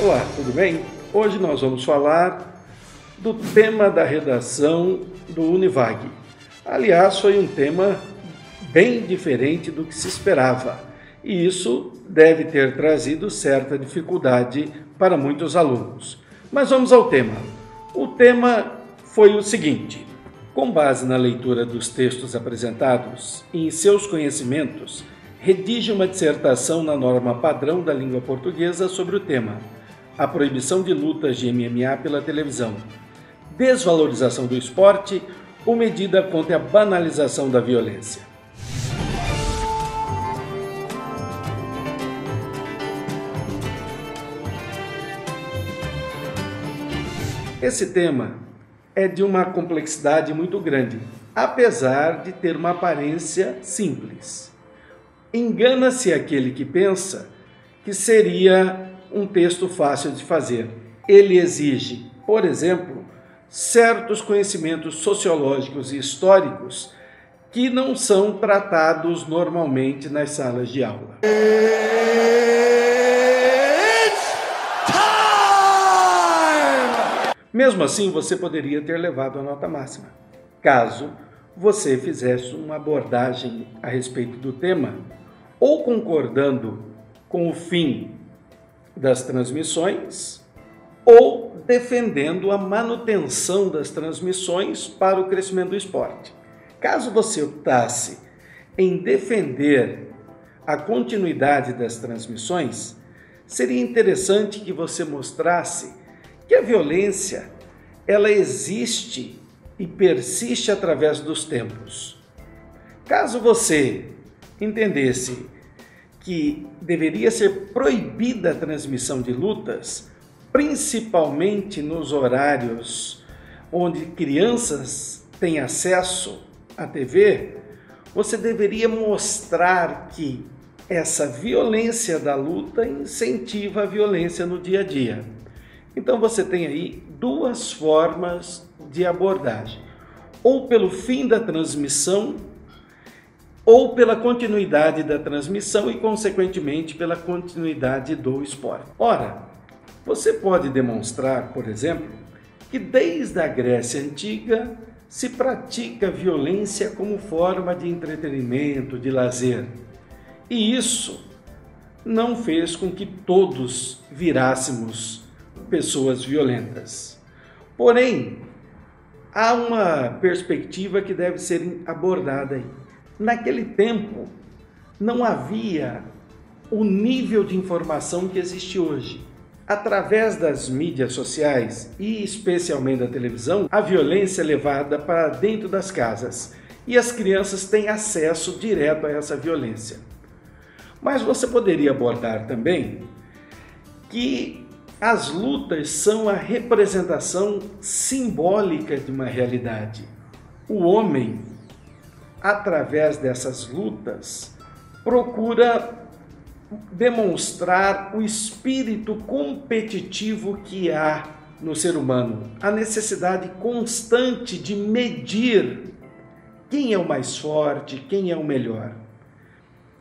Olá, tudo bem? Hoje nós vamos falar do tema da redação do Univag. Aliás, foi um tema bem diferente do que se esperava, e isso deve ter trazido certa dificuldade para muitos alunos. Mas vamos ao tema. O tema foi o seguinte: com base na leitura dos textos apresentados e em seus conhecimentos, redige uma dissertação na norma padrão da língua portuguesa sobre o tema: a proibição de lutas de MMA pela televisão, desvalorização do esporte ou medida contra a banalização da violência. Esse tema é de uma complexidade muito grande, apesar de ter uma aparência simples. Engana-se aquele que pensa que seria um texto fácil de fazer. Ele exige, por exemplo, certos conhecimentos sociológicos e históricos que não são tratados normalmente nas salas de aula. Mesmo assim, você poderia ter levado a nota máxima, caso você fizesse uma abordagem a respeito do tema, ou concordando com o fim das transmissões, ou defendendo a manutenção das transmissões para o crescimento do esporte. Caso você optasse em defender a continuidade das transmissões, seria interessante que você mostrasse que a violência, ela existe e persiste através dos tempos. Caso você entendesse que deveria ser proibida a transmissão de lutas, principalmente nos horários onde crianças têm acesso à TV, você deveria mostrar que essa violência da luta incentiva a violência no dia a dia. Então você tem aí duas formas de abordagem: ou pelo fim da transmissão, ou pela continuidade da transmissão e, consequentemente, pela continuidade do esporte. Ora, você pode demonstrar, por exemplo, que desde a Grécia Antiga se pratica violência como forma de entretenimento, de lazer. E isso não fez com que todos virássemos pessoas violentas. Porém, há uma perspectiva que deve ser abordada aí. Naquele tempo, não havia o nível de informação que existe hoje. Através das mídias sociais e especialmente da televisão, a violência é levada para dentro das casas e as crianças têm acesso direto a essa violência. Mas você poderia abordar também que as lutas são a representação simbólica de uma realidade. O homem, através dessas lutas, procura demonstrar o espírito competitivo que há no ser humano, a necessidade constante de medir quem é o mais forte, quem é o melhor.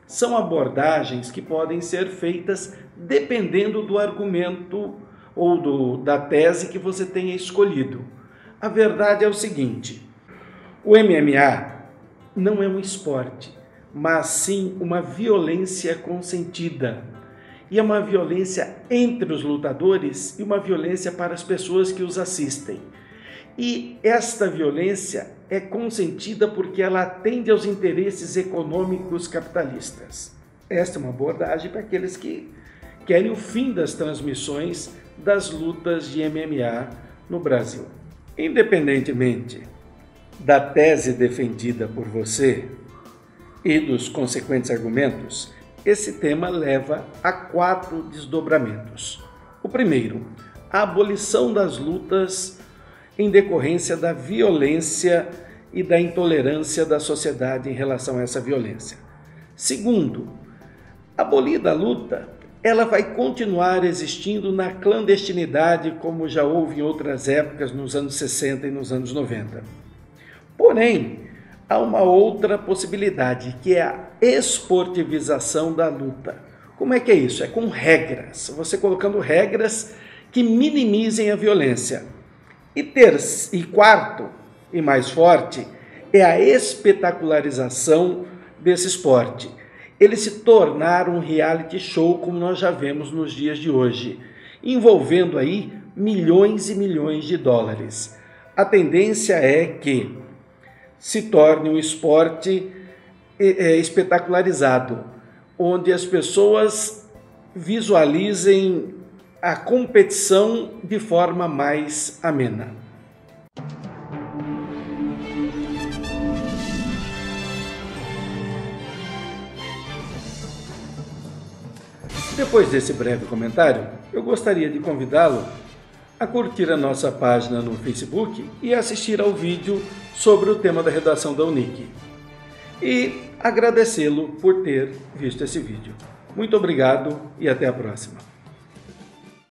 São abordagens que podem ser feitas dependendo do argumento ou da tese que você tenha escolhido. A verdade é o seguinte: o MMA não é um esporte, mas sim uma violência consentida. E é uma violência entre os lutadores e uma violência para as pessoas que os assistem. E esta violência é consentida porque ela atende aos interesses econômicos capitalistas. Esta é uma abordagem para aqueles que querem o fim das transmissões das lutas de MMA no Brasil. Independentemente da tese defendida por você e dos consequentes argumentos, esse tema leva a 4 desdobramentos. O primeiro, a abolição das lutas em decorrência da violência e da intolerância da sociedade em relação a essa violência. Segundo, abolida a luta, ela vai continuar existindo na clandestinidade, como já houve em outras épocas, nos anos 60 e nos anos 90. Porém, há uma outra possibilidade, que é a esportivização da luta. Como é que é isso? É com regras, você colocando regras que minimizem a violência. E quarto, e mais forte, é a espetacularização desse esporte. Ele se tornar um reality show, como nós já vemos nos dias de hoje, envolvendo aí milhões e milhões de dólares. A tendência é que se torne um esporte espetacularizado, onde as pessoas visualizem a competição de forma mais amena. Depois desse breve comentário, eu gostaria de convidá-lo a curtir a nossa página no Facebook e assistir ao vídeo sobre o tema da redação da Unic. E agradecê-lo por ter visto esse vídeo. Muito obrigado e até a próxima.